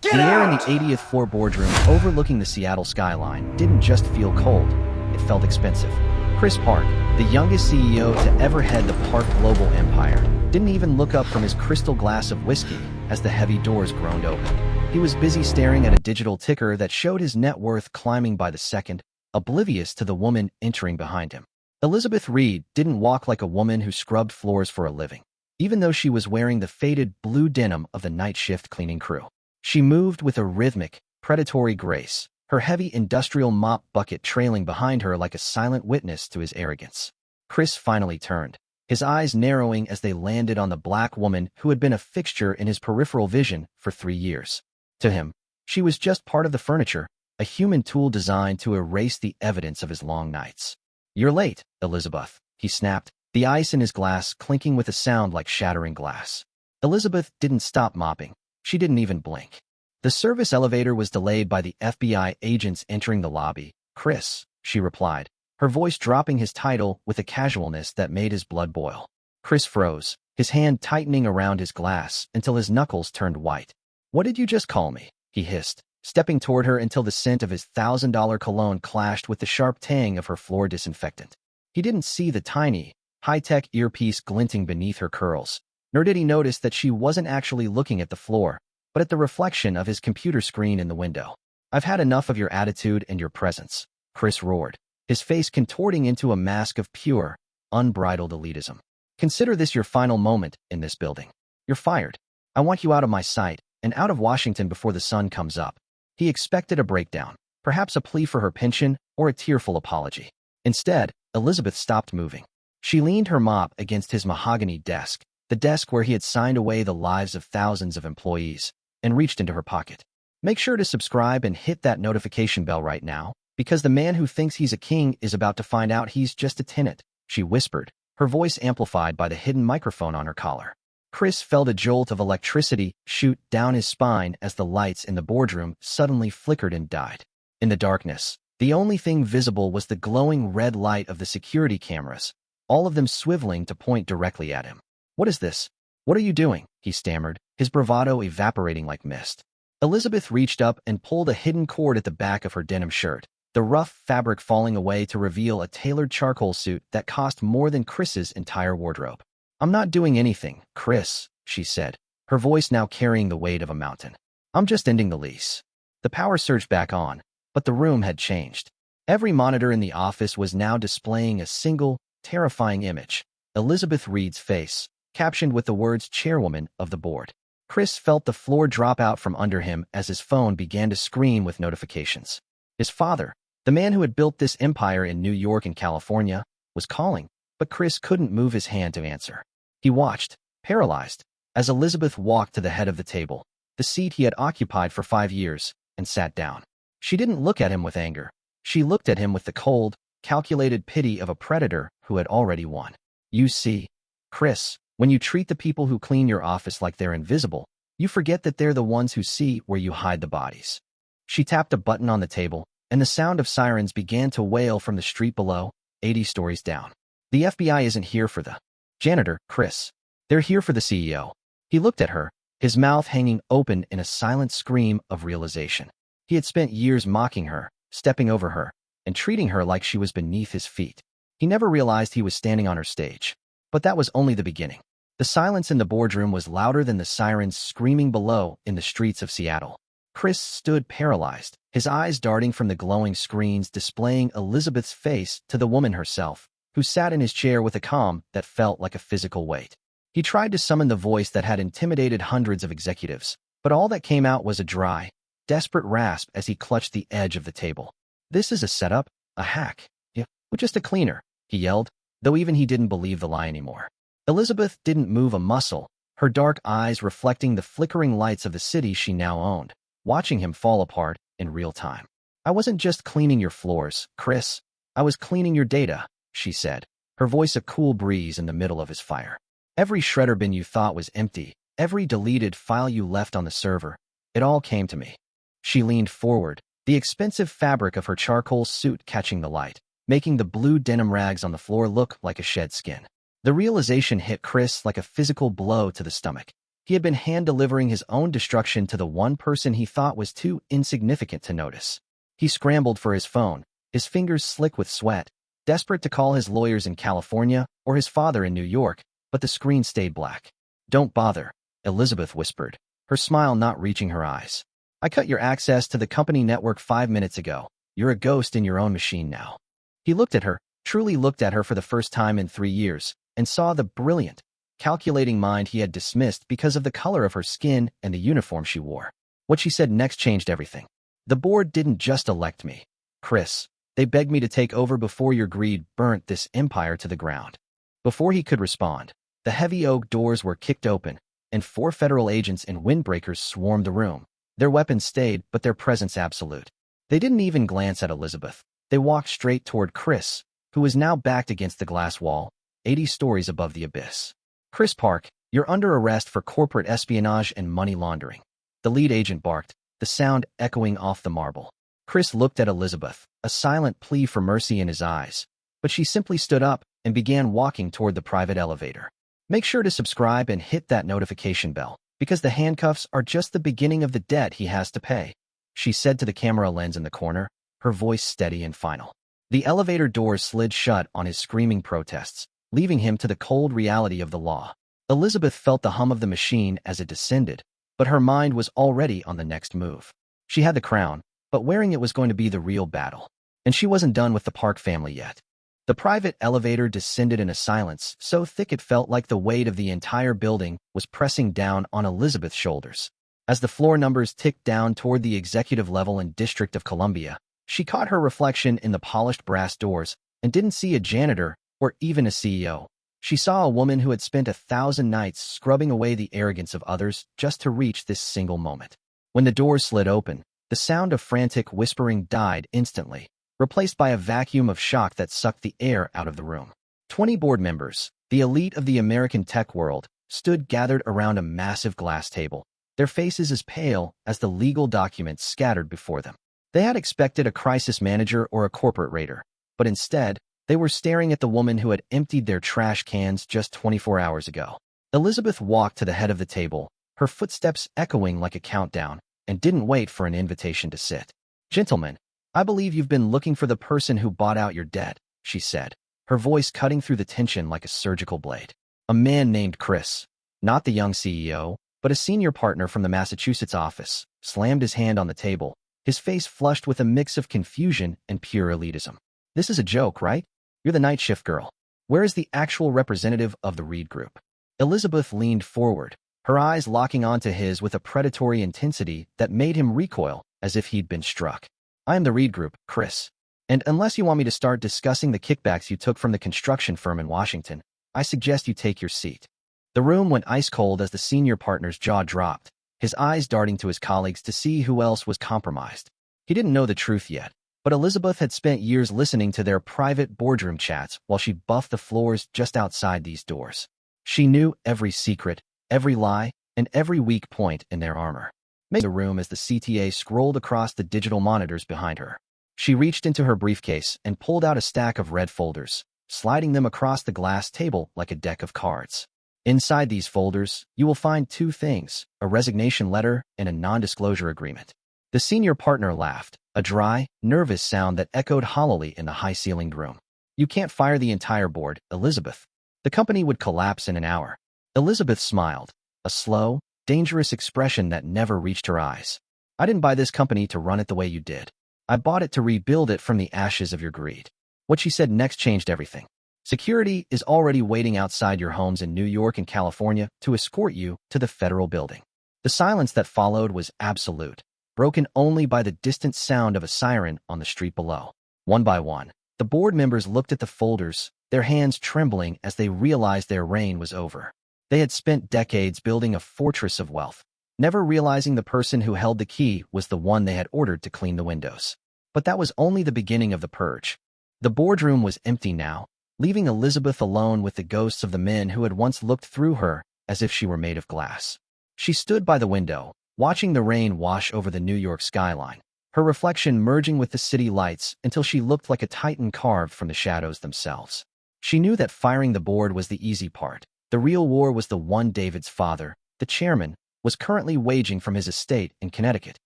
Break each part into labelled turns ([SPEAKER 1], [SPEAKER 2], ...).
[SPEAKER 1] Get
[SPEAKER 2] The air in the
[SPEAKER 1] out!
[SPEAKER 2] 80th floor boardroom overlooking the Seattle skyline didn't just feel cold, it felt expensive. Chris Park, the youngest CEO to ever head the Park global empire, didn't even look up from his crystal glass of whiskey as the heavy doors groaned open. He was busy staring at a digital ticker that showed his net worth climbing by the second, oblivious to the woman entering behind him. Elizabeth Reed didn't walk like a woman who scrubbed floors for a living, even though she was wearing the faded blue denim of the night shift cleaning crew. She moved with a rhythmic, predatory grace, her heavy industrial mop bucket trailing behind her like a silent witness to his arrogance. Chris finally turned, his eyes narrowing as they landed on the black woman who had been a fixture in his peripheral vision for 3 years. To him, she was just part of the furniture, a human tool designed to erase the evidence of his long nights. "You're late, Elizabeth," he snapped, the ice in his glass clinking with a sound like shattering glass. Elizabeth didn't stop mopping. She didn't even blink. The service elevator was delayed by the FBI agents entering the lobby. "Chris," she replied, her voice dropping his title with a casualness that made his blood boil. Chris froze, his hand tightening around his glass until his knuckles turned white. "What did you just call me?" he hissed, stepping toward her until the scent of his $1,000 cologne clashed with the sharp tang of her floor disinfectant. He didn't see the tiny, high-tech earpiece glinting beneath her curls, nor did he notice that she wasn't actually looking at the floor, but at the reflection of his computer screen in the window. "I've had enough of your attitude and your presence," Chris roared, his face contorting into a mask of pure, unbridled elitism. "Consider this your final moment in this building. You're fired. I want you out of my sight and out of Washington before the sun comes up." He expected a breakdown, perhaps a plea for her pension or a tearful apology. Instead, Elizabeth stopped moving. She leaned her mop against his mahogany desk, the desk where he had signed away the lives of thousands of employees, and reached into her pocket. "Make sure to subscribe and hit that notification bell right now, because the man who thinks he's a king is about to find out he's just a tenant," she whispered, her voice amplified by the hidden microphone on her collar. Chris felt a jolt of electricity shoot down his spine as the lights in the boardroom suddenly flickered and died. In the darkness, the only thing visible was the glowing red light of the security cameras, all of them swiveling to point directly at him. "What is this? What are you doing?" he stammered, his bravado evaporating like mist. Elizabeth reached up and pulled a hidden cord at the back of her denim shirt, the rough fabric falling away to reveal a tailored charcoal suit that cost more than Chris's entire wardrobe. "I'm not doing anything, Chris," she said, her voice now carrying the weight of a mountain. "I'm just ending the lease." The power surged back on, but the room had changed. Every monitor in the office was now displaying a single, terrifying image: Elizabeth Reed's face, captioned with the words "Chairwoman of the Board." Chris felt the floor drop out from under him as his phone began to scream with notifications. His father, the man who had built this empire in New York and California, was calling, but Chris couldn't move his hand to answer. He watched, paralyzed, as Elizabeth walked to the head of the table, the seat he had occupied for 5 years, and sat down. She didn't look at him with anger. She looked at him with the cold, calculated pity of a predator who had already won. "You see, Chris, when you treat the people who clean your office like they're invisible, you forget that they're the ones who see where you hide the bodies." She tapped a button on the table, and the sound of sirens began to wail from the street below, 80 stories down. "The FBI isn't here for the janitor, Chris. They're here for the CEO." He looked at her, his mouth hanging open in a silent scream of realization. He had spent years mocking her, stepping over her, and treating her like she was beneath his feet. He never realized he was standing on her stage. But that was only the beginning. The silence in the boardroom was louder than the sirens screaming below in the streets of Seattle. Chris stood paralyzed, his eyes darting from the glowing screens displaying Elizabeth's face to the woman herself, who sat in his chair with a calm that felt like a physical weight. He tried to summon the voice that had intimidated hundreds of executives, but all that came out was a dry, desperate rasp as he clutched the edge of the table. "This is a setup, a hack. Yeah, just a cleaner," he yelled, though even he didn't believe the lie anymore. Elizabeth didn't move a muscle, her dark eyes reflecting the flickering lights of the city she now owned, watching him fall apart in real time. "I wasn't just cleaning your floors, Chris. I was cleaning your data," she said, her voice a cool breeze in the middle of his fire. "Every shredder bin you thought was empty, every deleted file you left on the server, it all came to me." She leaned forward, the expensive fabric of her charcoal suit catching the light, making the blue denim rags on the floor look like a shed skin. The realization hit Chris like a physical blow to the stomach. He had been hand-delivering his own destruction to the one person he thought was too insignificant to notice. He scrambled for his phone, his fingers slick with sweat, desperate to call his lawyers in California or his father in New York, but the screen stayed black. "Don't bother," Elizabeth whispered, her smile not reaching her eyes. "I cut your access to the company network 5 minutes ago. You're a ghost in your own machine now." He looked at her, truly looked at her for the first time in 3 years, and saw the brilliant, calculating mind he had dismissed because of the color of her skin and the uniform she wore. What she said next changed everything. "The board didn't just elect me, Chris. They begged me to take over before your greed burnt this empire to the ground." Before he could respond, the heavy oak doors were kicked open, and 4 federal agents in windbreakers swarmed the room. Their weapons stayed, but their presence absolute. They didn't even glance at Elizabeth. They walked straight toward Chris, who was now backed against the glass wall, 80 stories above the abyss. "Chris Park, you're under arrest for corporate espionage and money laundering," the lead agent barked, the sound echoing off the marble. Chris looked at Elizabeth, a silent plea for mercy in his eyes, but she simply stood up and began walking toward the private elevator. "Make sure to subscribe and hit that notification bell, because the handcuffs are just the beginning of the debt he has to pay," she said to the camera lens in the corner, her voice steady and final. The elevator doors slid shut on his screaming protests, leaving him to the cold reality of the law. Elizabeth felt the hum of the machine as it descended, but her mind was already on the next move. She had the crown, but wearing it was going to be the real battle. And she wasn't done with the Park family yet. The private elevator descended in a silence so thick it felt like the weight of the entire building was pressing down on Elizabeth's shoulders. As the floor numbers ticked down toward the executive level in District of Columbia, she caught her reflection in the polished brass doors and didn't see a janitor or even a CEO. She saw a woman who had spent 1,000 nights scrubbing away the arrogance of others just to reach this single moment. When the doors slid open, the sound of frantic whispering died instantly, replaced by a vacuum of shock that sucked the air out of the room. 20 board members, the elite of the American tech world, stood gathered around a massive glass table, their faces as pale as the legal documents scattered before them. They had expected a crisis manager or a corporate raider, but instead, they were staring at the woman who had emptied their trash cans just 24 hours ago. Elizabeth walked to the head of the table, her footsteps echoing like a countdown, and didn't wait for an invitation to sit. "Gentlemen, I believe you've been looking for the person who bought out your debt," she said, her voice cutting through the tension like a surgical blade. A man named Chris, not the young CEO, but a senior partner from the Massachusetts office, slammed his hand on the table, his face flushed with a mix of confusion and pure elitism. "This is a joke, right? You're the night shift girl. Where is the actual representative of the Reed Group?" Elizabeth leaned forward, her eyes locking onto his with a predatory intensity that made him recoil as if he'd been struck. "I am the Reed Group, Chris. And unless you want me to start discussing the kickbacks you took from the construction firm in Washington, I suggest you take your seat." The room went ice cold as the senior partner's jaw dropped, his eyes darting to his colleagues to see who else was compromised. He didn't know the truth yet, but Elizabeth had spent years listening to their private boardroom chats while she buffed the floors just outside these doors. She knew every secret, every lie, and every weak point in their armor. Made the room as the CTA scrolled across the digital monitors behind her. She reached into her briefcase and pulled out a stack of red folders, sliding them across the glass table like a deck of cards. Inside these folders, you will find 2 things, a resignation letter and a non-disclosure agreement. The senior partner laughed, a dry, nervous sound that echoed hollowly in the high-ceilinged room. "You can't fire the entire board, Elizabeth. The company would collapse in an hour." Elizabeth smiled, a slow, dangerous expression that never reached her eyes. "I didn't buy this company to run it the way you did. I bought it to rebuild it from the ashes of your greed." What she said next changed everything. "Security is already waiting outside your homes in New York and California to escort you to the federal building." The silence that followed was absolute, broken only by the distant sound of a siren on the street below. One by one, the board members looked at the folders, their hands trembling as they realized their reign was over. They had spent decades building a fortress of wealth, never realizing the person who held the key was the one they had ordered to clean the windows. But that was only the beginning of the purge. The boardroom was empty now, leaving Elizabeth alone with the ghosts of the men who had once looked through her as if she were made of glass. She stood by the window, watching the rain wash over the New York skyline, her reflection merging with the city lights until she looked like a titan carved from the shadows themselves. She knew that firing the board was the easy part. The real war was the one David's father, the chairman, was currently waging from his estate in Connecticut.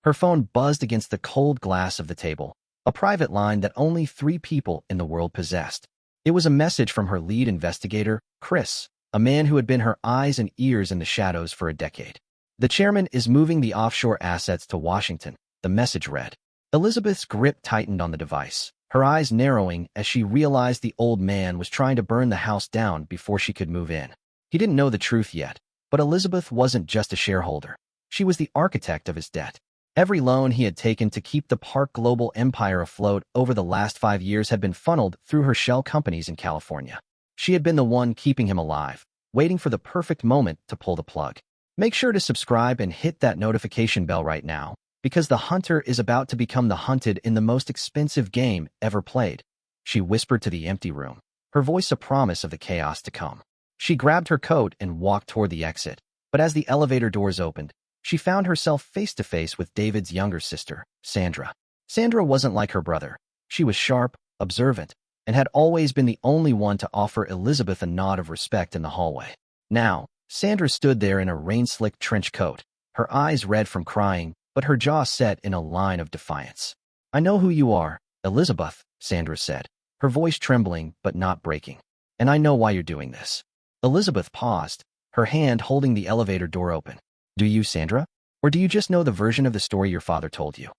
[SPEAKER 2] Her phone buzzed against the cold glass of the table, a private line that only 3 people in the world possessed. It was a message from her lead investigator, Chris, a man who had been her eyes and ears in the shadows for a decade. The chairman is moving the offshore assets to Washington, the message read. Elizabeth's grip tightened on the device, her eyes narrowing as she realized the old man was trying to burn the house down before she could move in. He didn't know the truth yet, but Elizabeth wasn't just a shareholder. She was the architect of his debt. Every loan he had taken to keep the Park global empire afloat over the last 5 years had been funneled through her shell companies in California. She had been the one keeping him alive, waiting for the perfect moment to pull the plug. Make sure to subscribe and hit that notification bell right now, because the hunter is about to become the hunted in the most expensive game ever played. She whispered to the empty room, her voice a promise of the chaos to come. She grabbed her coat and walked toward the exit, but as the elevator doors opened, she found herself face to face with David's younger sister, Sandra. Sandra wasn't like her brother. She was sharp, observant, and had always been the only one to offer Elizabeth a nod of respect in the hallway. Now, Sandra stood there in a rain-slicked trench coat, her eyes red from crying, but her jaw set in a line of defiance. I know who you are, Elizabeth, Sandra said, her voice trembling but not breaking. And I know why you're doing this. Elizabeth paused, her hand holding the elevator door open. Do you, Sandra? Or do you just know the version of the story your father told you?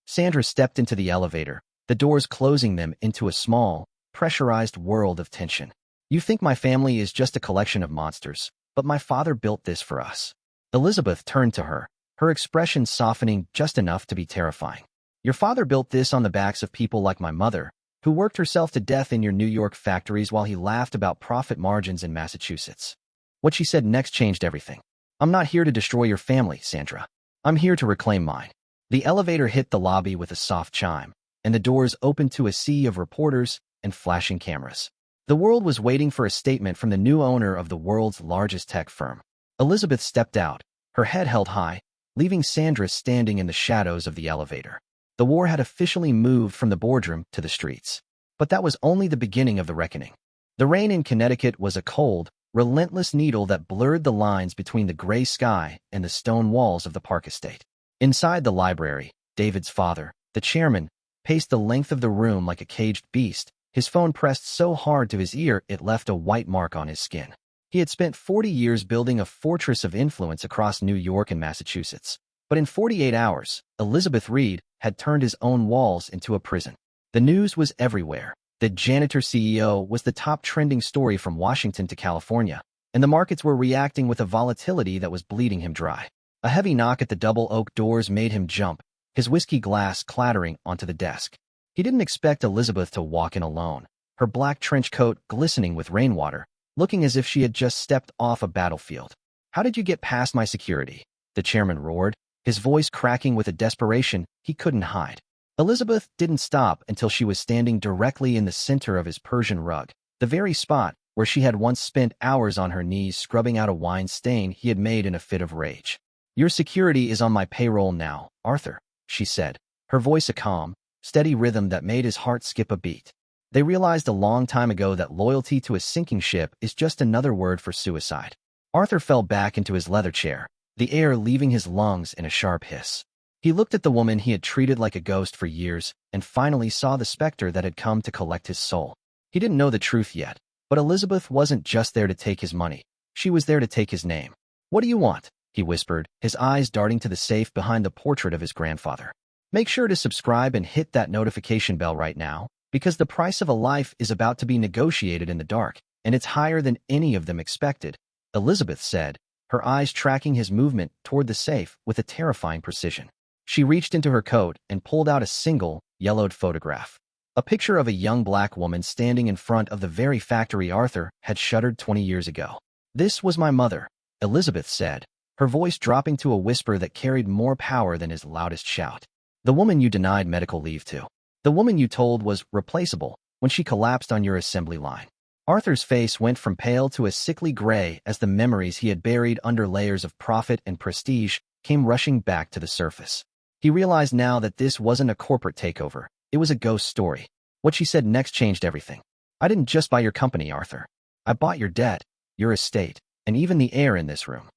[SPEAKER 2] Sandra stepped into the elevator, the doors closing them into a small, pressurized world of tension. You think my family is just a collection of monsters, but my father built this for us. Elizabeth turned to her, her expression softening just enough to be terrifying. Your father built this on the backs of people like my mother, who worked herself to death in your New York factories while he laughed about profit margins in Massachusetts. What she said next changed everything. I'm not here to destroy your family, Sandra. I'm here to reclaim mine. The elevator hit the lobby with a soft chime, and the doors opened to a sea of reporters and flashing cameras. The world was waiting for a statement from the new owner of the world's largest tech firm. Elizabeth stepped out, her head held high, leaving Sandra standing in the shadows of the elevator. The war had officially moved from the boardroom to the streets. But that was only the beginning of the reckoning. The rain in Connecticut was a cold, relentless needle that blurred the lines between the gray sky and the stone walls of the Park estate. Inside the library, David's father, the chairman, paced the length of the room like a caged beast, his phone pressed so hard to his ear it left a white mark on his skin. He had spent 40 years building a fortress of influence across New York and Massachusetts. But in 48 hours, Elizabeth Reed had turned his own walls into a prison. The news was everywhere. The Janitor CEO was the top trending story from Washington to California, and the markets were reacting with a volatility that was bleeding him dry. A heavy knock at the double oak doors made him jump, his whiskey glass clattering onto the desk. He didn't expect Elizabeth to walk in alone, her black trench coat glistening with rainwater, looking as if she had just stepped off a battlefield. How did you get past my security? The chairman roared, his voice cracking with a desperation he couldn't hide. Elizabeth didn't stop until she was standing directly in the center of his Persian rug, the very spot where she had once spent hours on her knees scrubbing out a wine stain he had made in a fit of rage. Your security is on my payroll now, Arthur, she said, her voice a calm, steady rhythm that made his heart skip a beat. They realized a long time ago that loyalty to a sinking ship is just another word for suicide. Arthur fell back into his leather chair, the air leaving his lungs in a sharp hiss. He looked at the woman he had treated like a ghost for years and finally saw the specter that had come to collect his soul. He didn't know the truth yet, but Elizabeth wasn't just there to take his money. She was there to take his name. What do you want? He whispered, his eyes darting to the safe behind the portrait of his grandfather. Make sure to subscribe and hit that notification bell right now, because the price of a life is about to be negotiated in the dark, and it's higher than any of them expected, Elizabeth said, her eyes tracking his movement toward the safe with a terrifying precision. She reached into her coat and pulled out a single, yellowed photograph. A picture of a young black woman standing in front of the very factory Arthur had shuttered 20 years ago. This was my mother, Elizabeth said, her voice dropping to a whisper that carried more power than his loudest shout. The woman you denied medical leave to. The woman you told was replaceable when she collapsed on your assembly line. Arthur's face went from pale to a sickly gray as the memories he had buried under layers of profit and prestige came rushing back to the surface. He realized now that this wasn't a corporate takeover. It was a ghost story. What she said next changed everything. I didn't just buy your company, Arthur. I bought your debt, your estate, and even the air in this room.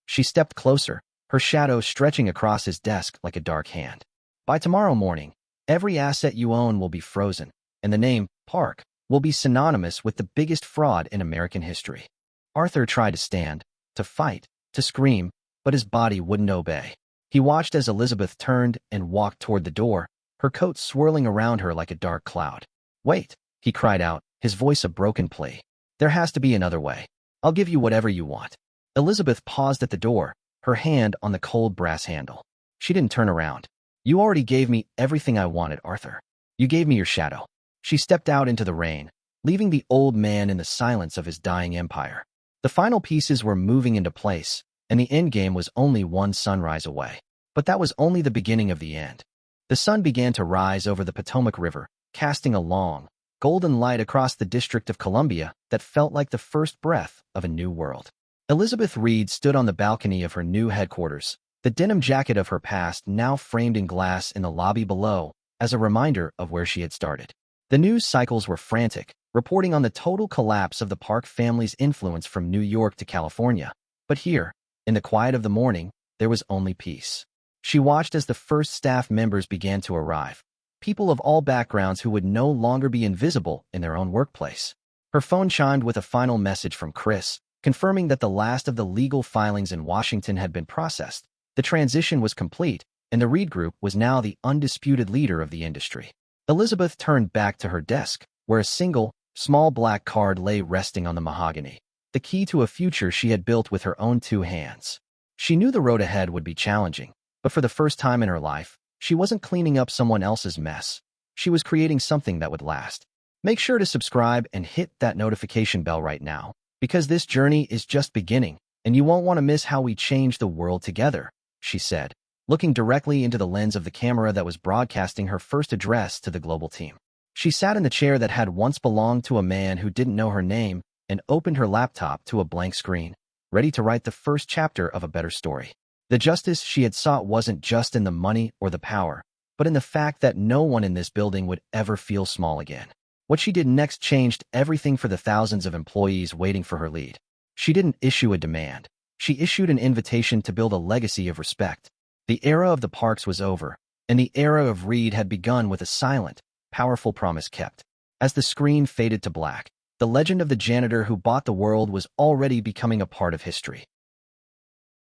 [SPEAKER 2] She stepped closer, her shadow stretching across his desk like a dark hand. By tomorrow morning, every asset you own will be frozen, and the name, Park, will be synonymous with the biggest fraud in American history. Arthur tried to stand, to fight, to scream, but his body wouldn't obey. He watched as Elizabeth turned and walked toward the door, her coat swirling around her like a dark cloud. "Wait," he cried out, his voice a broken plea. "There has to be another way. I'll give you whatever you want." Elizabeth paused at the door, her hand on the cold brass handle. She didn't turn around. "You already gave me everything I wanted, Arthur. You gave me your shadow." She stepped out into the rain, leaving the old man in the silence of his dying empire. The final pieces were moving into place, and the endgame was only one sunrise away. But that was only the beginning of the end. The sun began to rise over the Potomac River, casting a long, golden light across the District of Columbia that felt like the first breath of a new world. Elizabeth Reed stood on the balcony of her new headquarters, the denim jacket of her past now framed in glass in the lobby below as a reminder of where she had started. The news cycles were frantic, reporting on the total collapse of the Park family's influence from New York to California. But here, in the quiet of the morning, there was only peace. She watched as the first staff members began to arrive, people of all backgrounds who would no longer be invisible in their own workplace. Her phone chimed with a final message from Chris, confirming that the last of the legal filings in Washington had been processed. The transition was complete, and the Reed Group was now the undisputed leader of the industry. Elizabeth turned back to her desk, where a single, small black card lay resting on the mahogany, the key to a future she had built with her own two hands. She knew the road ahead would be challenging, but for the first time in her life, she wasn't cleaning up someone else's mess. She was creating something that would last. Make sure to subscribe and hit that notification bell right now, because this journey is just beginning, and you won't want to miss how we change the world together, she said, looking directly into the lens of the camera that was broadcasting her first address to the global team. She sat in the chair that had once belonged to a man who didn't know her name and opened her laptop to a blank screen, ready to write the first chapter of a better story. The justice she had sought wasn't just in the money or the power, but in the fact that no one in this building would ever feel small again. What she did next changed everything for the thousands of employees waiting for her lead. She didn't issue a demand. She issued an invitation to build a legacy of respect. The era of the Parks was over, and the era of Reed had begun with a silent, powerful promise kept. As the screen faded to black, the legend of the janitor who bought the world was already becoming a part of history.